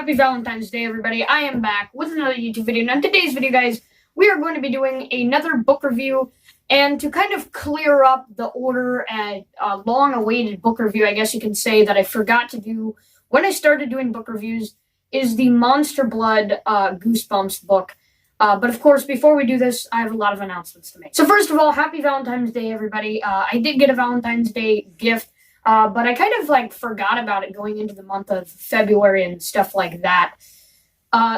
Happy Valentine's Day, everybody. I am back with another YouTube video. Now, in today's video, guys, we are going to be doing another book review. And to kind of clear up the order and long-awaited book review, I guess you can say, that I forgot to do when I started doing book reviews, is the Monster Blood Goosebumps book. But of course, before we do this, I have a lot of announcements to make. So first of all, Happy Valentine's Day, everybody. I did get a Valentine's Day gift. But I kind of forgot about it going into the month of February and stuff like that.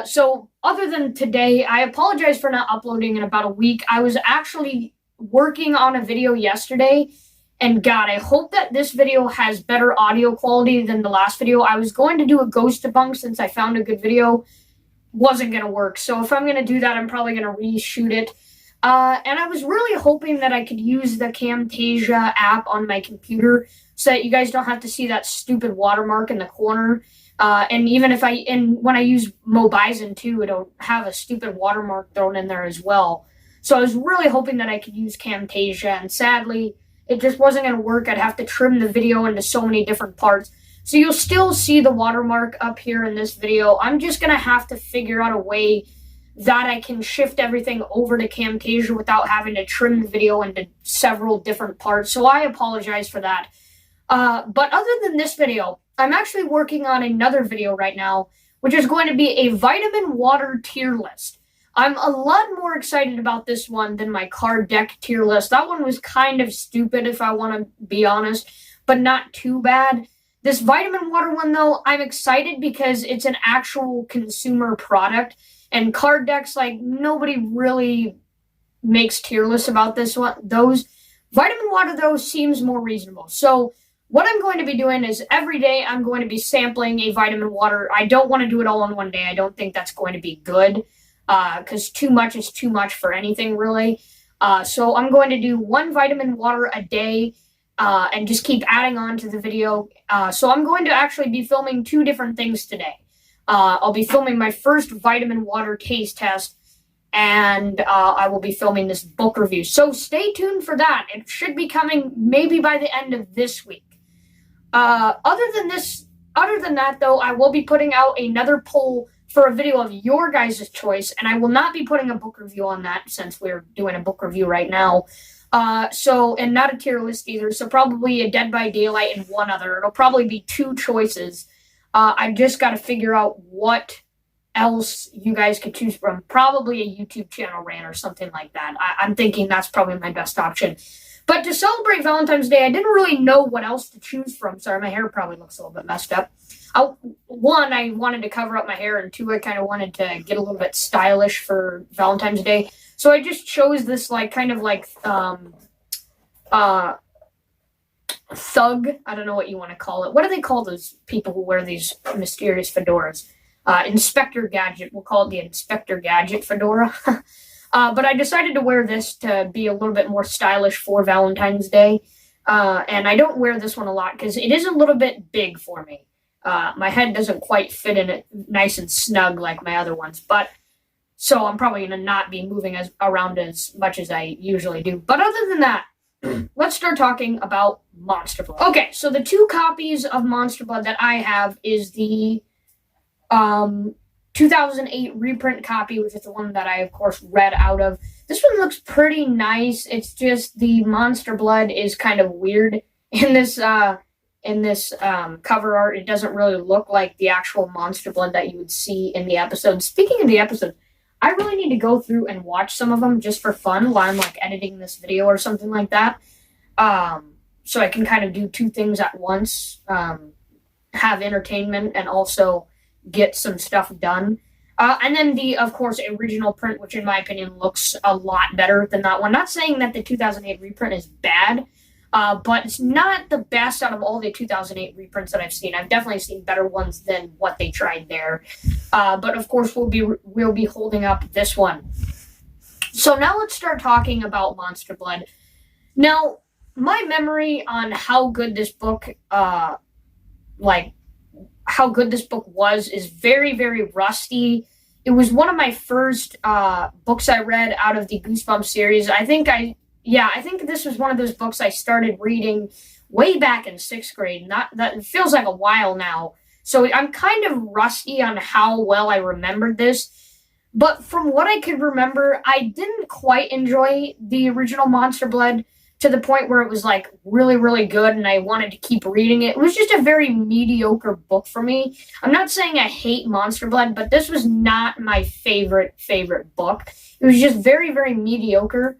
So other than today, I apologize for not uploading in about a week. I was actually working on a video yesterday, and God, I hope that this video has better audio quality than the last video. I was going to do a ghost debunk since I found a good video. Wasn't going to work. So if I'm going to do that, I'm probably going to reshoot it. And I was really hoping that I could use the Camtasia app on my computer so that you guys don't have to see that stupid watermark in the corner. And even if when I use Mobizen too, it'll have a stupid watermark thrown in there as well. So I was really hoping that I could use Camtasia, and sadly, it just wasn't going to work. I'd have to trim the video into so many different parts. So you'll still see the watermark up here in this video. I'm just going to have to figure out a way that I can shift everything over to Camtasia without having to trim the video into several different parts. So I apologize for that. But other than this video, I'm actually working on another video right now, which is going to be a vitamin water tier list. I'm a lot more excited about this one than my card deck tier list. That one was kind of stupid, if I want to be honest, but not too bad. This vitamin water one, though, I'm excited because it's an actual consumer product. And card decks, nobody really makes tier lists about this one. Those vitamin water, though, seems more reasonable. So what I'm going to be doing is every day I'm going to be sampling a vitamin water. I don't want to do it all in one day. I don't think that's going to be good because too much is too much for anything, really. So I'm going to do one vitamin water a day and just keep adding on to the video. So I'm going to actually be filming two different things today. I'll be filming my first vitamin water taste test, and I will be filming this book review. So stay tuned for that. It should be coming maybe by the end of this week. Other than that, though, I will be putting out another poll for a video of your guys' choice, and I will not be putting a book review on that since we're doing a book review right now. And not a tier list either, so probably a Dead by Daylight and one other. It'll probably be two choices. I just got to figure out what else you guys could choose from. Probably a YouTube channel rant or something like that. I'm thinking that's probably my best option. But to celebrate Valentine's Day, I didn't really know what else to choose from. Sorry, my hair probably looks a little bit messed up. One, I wanted to cover up my hair, and two, I kind of wanted to get a little bit stylish for Valentine's Day. So I just chose this thug. I don't know what you want to call it. What do they call those people who wear these mysterious fedoras? Inspector Gadget. We'll call it the Inspector Gadget fedora. But I decided to wear this to be a little bit more stylish for Valentine's Day. And I don't wear this one a lot because it is a little bit big for me. My head doesn't quite fit in it nice and snug like my other ones. So I'm probably going to not be moving around as much as I usually do. But other than that, let's start talking about Monster Blood. Okay, so the two copies of Monster Blood that I have is the 2008 reprint copy, which is the one that I, of course, read out of. This one looks pretty nice. It's just the Monster Blood is kind of weird in this cover art. It doesn't really look like the actual Monster Blood that you would see in the episode. Speaking of the episode, I really need to go through and watch some of them just for fun while I'm editing this video or something like that. So I can kind of do two things at once, have entertainment and also get some stuff done. And then the, of course, original print, which in my opinion looks a lot better than that one. Not saying that the 2008 reprint is bad, but it's not the best out of all the 2008 reprints that I've seen. I've definitely seen better ones than what they tried there. But of course, we'll be holding up this one. So now let's start talking about Monster Blood. Now, my memory on how good this book, how good this book was is very, very rusty. It was one of my first books I read out of the Goosebumps series. I think this was one of those books I started reading way back in 6th grade. That feels like a while now. So I'm kind of rusty on how well I remembered this. But from what I could remember, I didn't quite enjoy the original Monster Blood to the point where it was like really, really good and I wanted to keep reading it. It was just a very mediocre book for me. I'm not saying I hate Monster Blood, but this was not my favorite book. It was just very, very mediocre.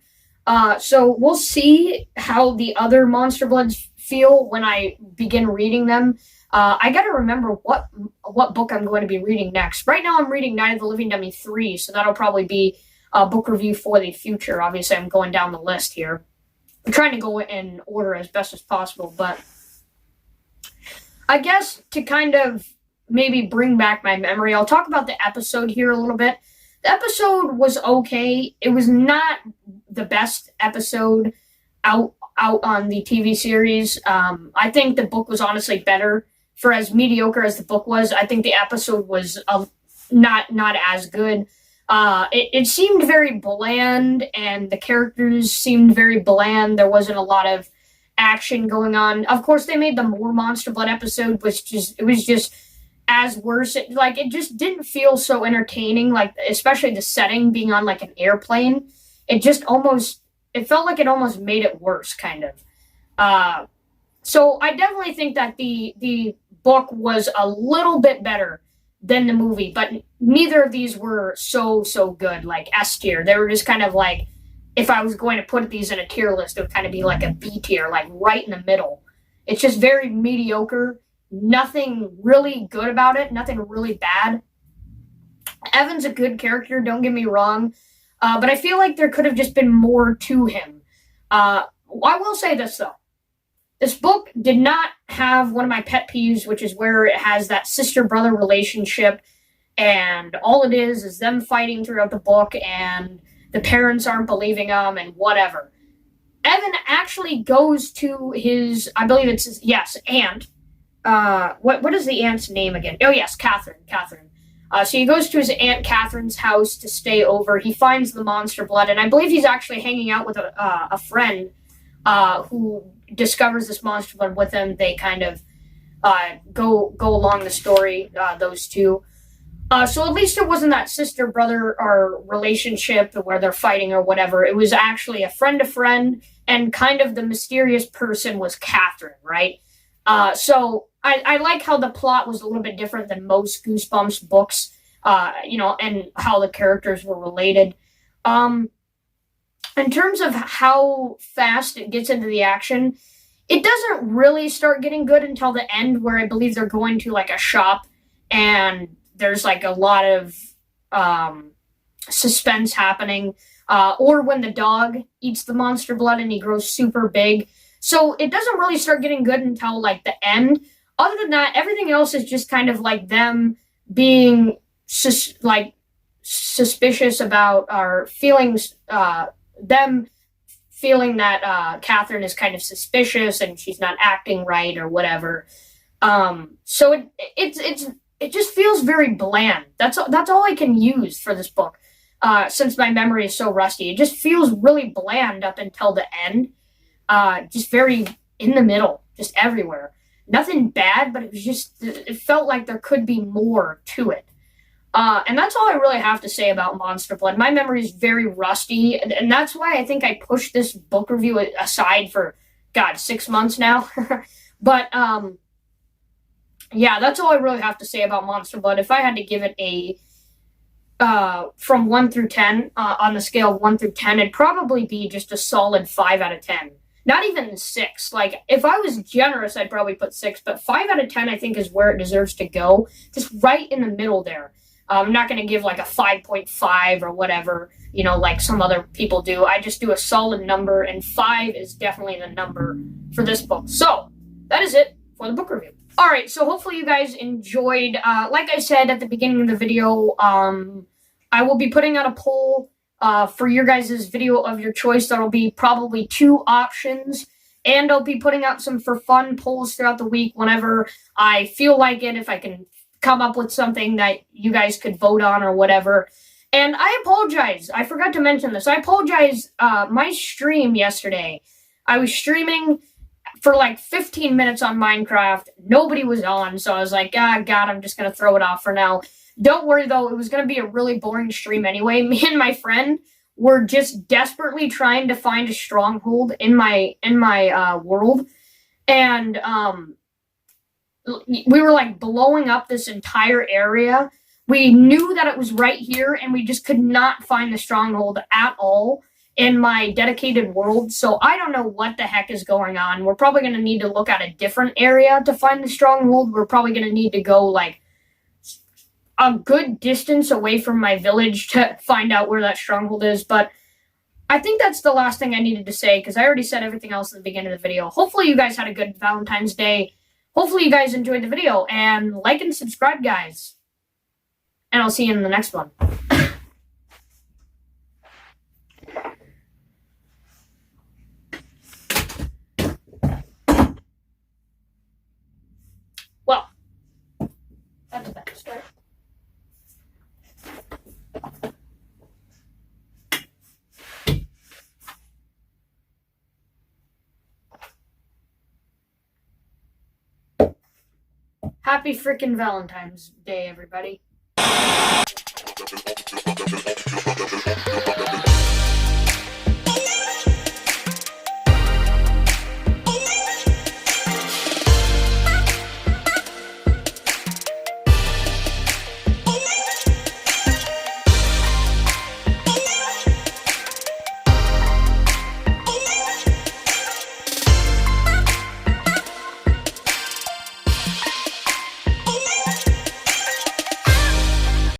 So we'll see how the other Monster Bloods feel when I begin reading them. I got to remember what book I'm going to be reading next. Right now I'm reading Night of the Living Dummy 3, so that'll probably be a book review for the future. Obviously, I'm going down the list here. I'm trying to go in order as best as possible, but I guess to kind of maybe bring back my memory, I'll talk about the episode here a little bit. The episode was okay. It was not the best episode out on the TV series. I think the book was honestly better. For as mediocre as the book was, I think the episode was not as good. It seemed very bland, and the characters seemed very bland. There wasn't a lot of action going on. Of course, they made the More Monster Blood episode, which it was just as worse. It just didn't feel so entertaining. Like, especially the setting being on like an airplane, it felt like it almost made it worse, kind of. So I definitely think that the book was a little bit better than the movie, but neither of these were so good, like S tier. They were just kind of like, if I was going to put these in a tier list, it would kind of be like a B tier, like right in the middle. It's just very mediocre. Nothing really good about it. Nothing really bad. Evan's a good character, don't get me wrong, but I feel like there could have just been more to him. I will say this, though. This book did not have one of my pet peeves, which is where it has that sister-brother relationship, and all it is them fighting throughout the book, and the parents aren't believing them, and whatever. Evan actually goes to his, I believe it's his, yes, aunt. What is the aunt's name again? Oh, yes, Catherine. So he goes to his Aunt Catherine's house to stay over. He finds the Monster Blood, and I believe he's actually hanging out with a friend who discovers this Monster Blood with him. They kind of go along the story, those two. So at least it wasn't that sister-brother or relationship where they're fighting or whatever. It was actually a friend-to-friend, and kind of the mysterious person was Catherine, right? So I like how the plot was a little bit different than most Goosebumps books, and how the characters were related. In terms of how fast it gets into the action, it doesn't really start getting good until the end, where I believe they're going to like a shop and there's like a lot of suspense happening, or when the dog eats the Monster Blood and he grows super big. So it doesn't really start getting good until like the end. Other than that, everything else is just kind of like them being suspicious about our feelings, them feeling that Catherine is kind of suspicious and she's not acting right or whatever. So it just feels very bland. That's all I can use for this book, since my memory is so rusty. It just feels really bland up until the end. Just very in the middle, just everywhere. Nothing bad, but it felt like there could be more to it. And that's all I really have to say about Monster Blood. My memory is very rusty, and that's why I think I pushed this book review aside for, 6 months now. But, yeah, that's all I really have to say about Monster Blood. If I had to give it a, from 1 through 10, on the scale of 1 through 10, it'd probably be just a solid 5 out of 10. Not even 6. Like, if I was generous, I'd probably put 6, but 5 out of 10, I think, is where it deserves to go. Just right in the middle there. I'm not going to give like a 5.5 or whatever, like some other people do. I just do a solid number, and 5 is definitely the number for this book. So, that is it for the book review. Alright, so hopefully you guys enjoyed. Like I said at the beginning of the video, I will be putting out a poll for your guys' video of your choice. That'll be probably 2 options, and I'll be putting out some for fun polls throughout the week whenever I feel like it, if I can come up with something that you guys could vote on or whatever. And I apologize. I forgot to mention this. I apologize. My stream yesterday, I was streaming for like 15 minutes on Minecraft. Nobody was on, so I was like, ah, God, I'm just going to throw it off for now. Don't worry, though. It was going to be a really boring stream anyway. Me and my friend were just desperately trying to find a stronghold in my world. And we were like blowing up this entire area. We knew that it was right here, and we just could not find the stronghold at all in my dedicated world. So I don't know what the heck is going on. We're probably going to need to look at a different area to find the stronghold. We're probably going to need to go like a good distance away from my village to find out where that stronghold is. But I think that's the last thing I needed to say, because I already said everything else at the beginning of the video. Hopefully you guys had a good Valentine's Day. Hopefully you guys enjoyed the video, and like and subscribe, guys. And I'll see you in the next one. Well, that's a bad start. Happy freaking Valentine's Day, everybody.